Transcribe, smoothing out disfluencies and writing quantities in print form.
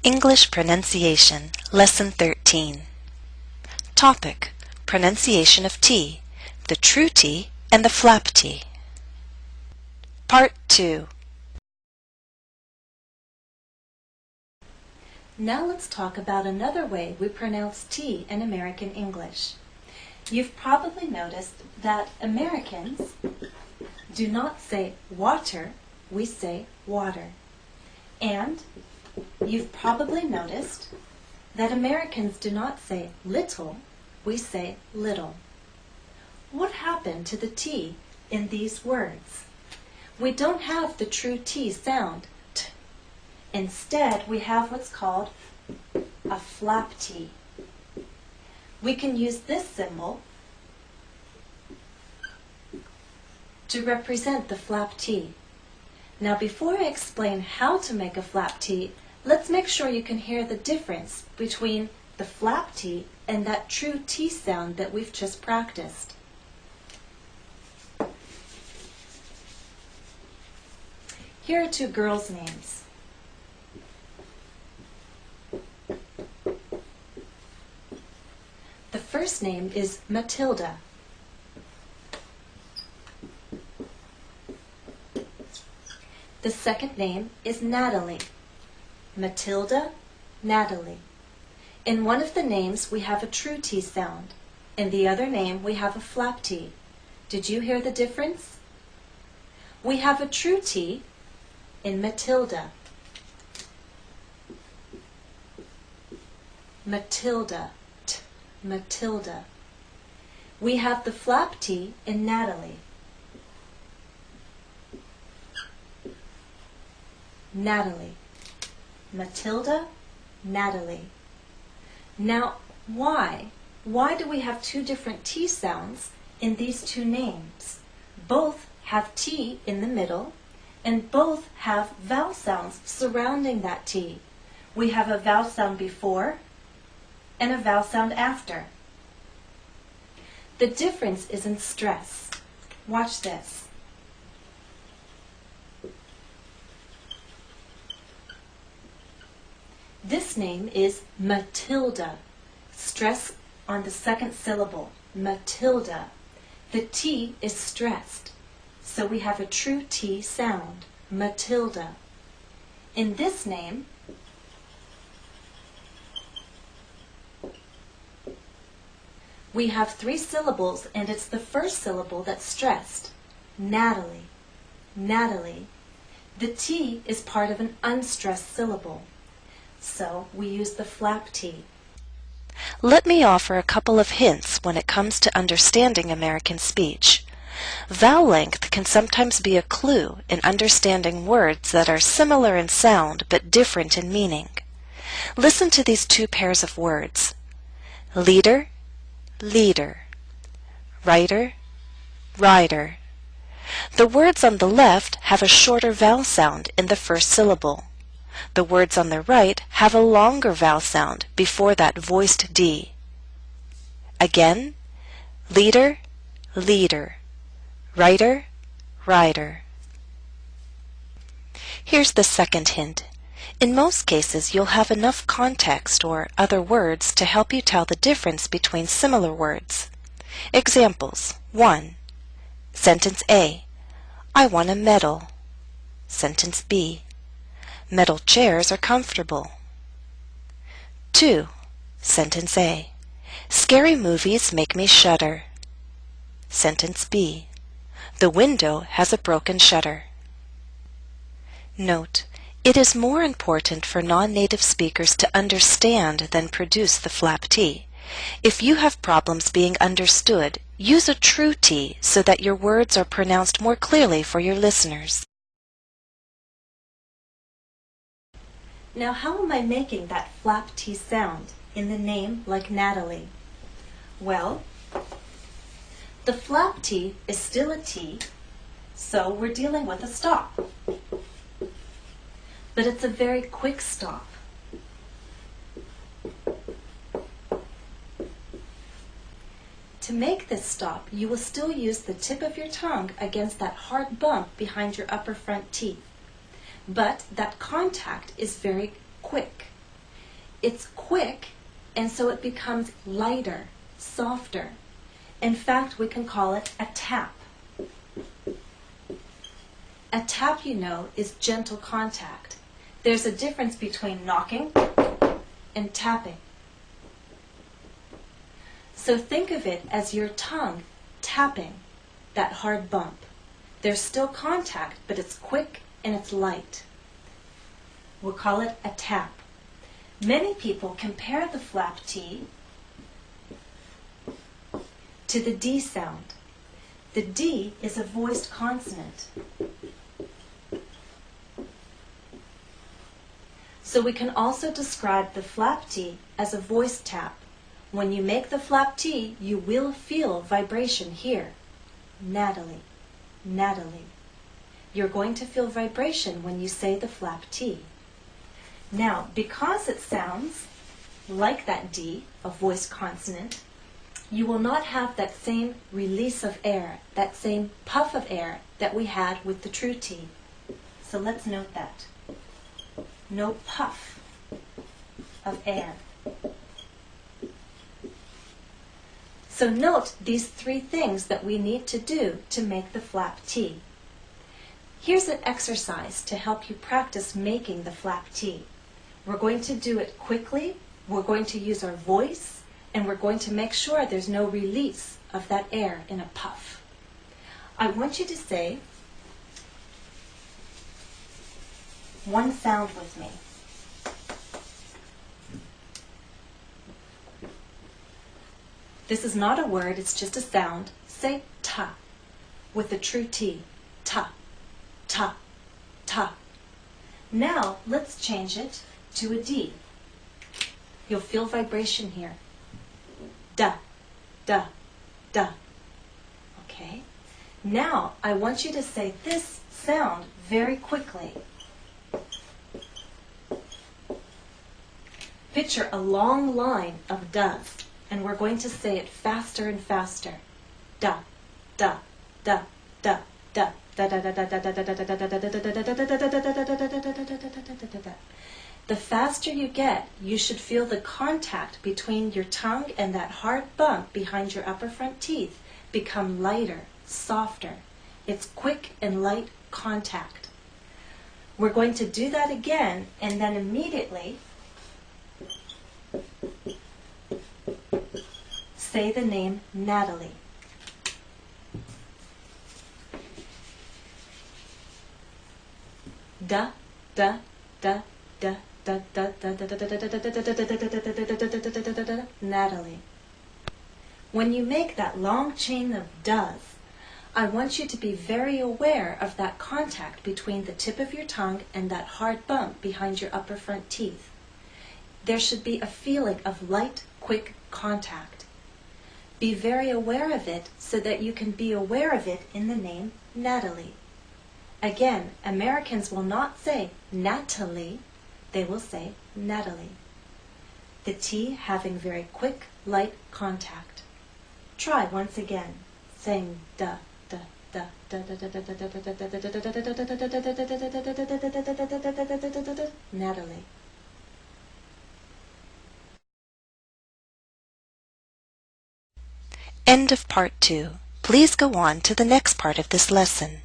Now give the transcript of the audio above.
English Pronunciation, Lesson 13. Topic: Pronunciation of T, the true T and the flap T. Part 2. Now let's talk about another way we pronounce T in American English. You've probably noticed that Americans do not say water, we say water. And you've probably noticed that Americans do not say little, we say little. What happened to the T in these words? We don't have the true T sound, T. Instead, we have what's called a flap T. We can use this symbol to represent the flap T. Now, before I explain how to make a flap T, let's make sure you can hear the difference between the flap T and that true T sound that we've just practiced. Here are two girls' names. The first name is Matilda. The second name is Natalie. Matilda, Natalie. In one of the names we have a true T sound. In the other name we have a flap T. Did you hear the difference? We have a true T in Matilda. Matilda, T, Matilda. We have the flap T in Natalie. Natalie. Matilda, Natalie. Now, why? Why do we have two different T sounds in these two names? Both have T in the middle, and both have vowel sounds surrounding that T. We have a vowel sound before and a vowel sound after. The difference is in stress. Watch this. This name is Matilda. Stress on the second syllable, Matilda. The T is stressed, so we have a true T sound, Matilda. In this name, we have three syllables, and it's the first syllable that's stressed, Natalie, Natalie. The T is part of an unstressed syllable, so we use the flap T. Let me offer a couple of hints when it comes to understanding American speech. Vowel length can sometimes be a clue in understanding words that are similar in sound but different in meaning. Listen to these two pairs of words: leader, leader, writer, rider. The words on the left have a shorter vowel sound in the first syllable. The words on the right have a longer vowel sound before that voiced D. Again, leader, leader, writer, rider. Here's the second hint. In most cases, you'll have enough context or other words to help you tell the difference between similar words. Examples: 1. Sentence A. I won a medal. Sentence B. Metal chairs are comfortable. 2. Sentence A. Scary movies make me shudder. Sentence B. The window has a broken shutter. Note: it is more important for non-native speakers to understand than produce the flap T. If you have problems being understood, use a true T so that your words are pronounced more clearly for your listeners. Now, how am I making that flap T sound in the name like Natalie? Well, the flap T is still a T, so we're dealing with a stop. But it's a very quick stop. To make this stop, you will still use the tip of your tongue against that hard bump behind your upper front teeth. But that contact is very quick. It's quick, and so it becomes lighter, softer. In fact, we can call it a tap. A tap, you know, is gentle contact. There's a difference between knocking and tapping. So think of it as your tongue tapping that hard bump. There's still contact, but it's quick and it's light. We'll call it a tap. Many people compare the flap T to the D sound. The D is a voiced consonant. So we can also describe the flap T as a voice tap. When you make the flap T, you will feel vibration here. Natalie, Natalie. You're going to feel vibration when you say the flap T. Now, because it sounds like that D, a voiced consonant, you will not have that same release of air, that same puff of air that we had with the true T. So let's note that. No puff of air. So note these three things that we need to do to make the flap T. Here's an exercise to help you practice making the flap T. We're going to do it quickly, we're going to use our voice, and we're going to make sure there's no release of that air in a puff. I want you to say one sound with me. This is not a word, it's just a sound. Say ta with the true T. Ta, ta, ta. Now let's change it to a D. You'll feel vibration here. Da, da, da. Okay? Now I want you to say this sound very quickly. Picture a long line of does, and we're going to say it faster and faster. Da, da, da, da, da, da, da, da, da, da, da, da, da, da, da, da. The faster you get, you should feel the contact between your tongue and that hard bump behind your upper front teeth become lighter, softer. It's quick and light contact. We're going to do that again, and then immediately say the name Natalie. Da, da, da, da, da, da, da, da, da, da, da, da, Natalie. When you make that long chain of does, I want you to be very aware of that contact between the tip of your tongue and that hard bump behind your upper front teeth. There should be a feeling of light, quick contact. Be very aware of it so that you can be aware of it in the name Natalie. Again, Americans will not say Natalie, they will say Natalie. The T having very quick, light contact. Try once again, saying da, da, da, da, da, da, da, da, da, da, da, da, da, da, Natalie. End of Part 2. Please go on to the next part of this lesson.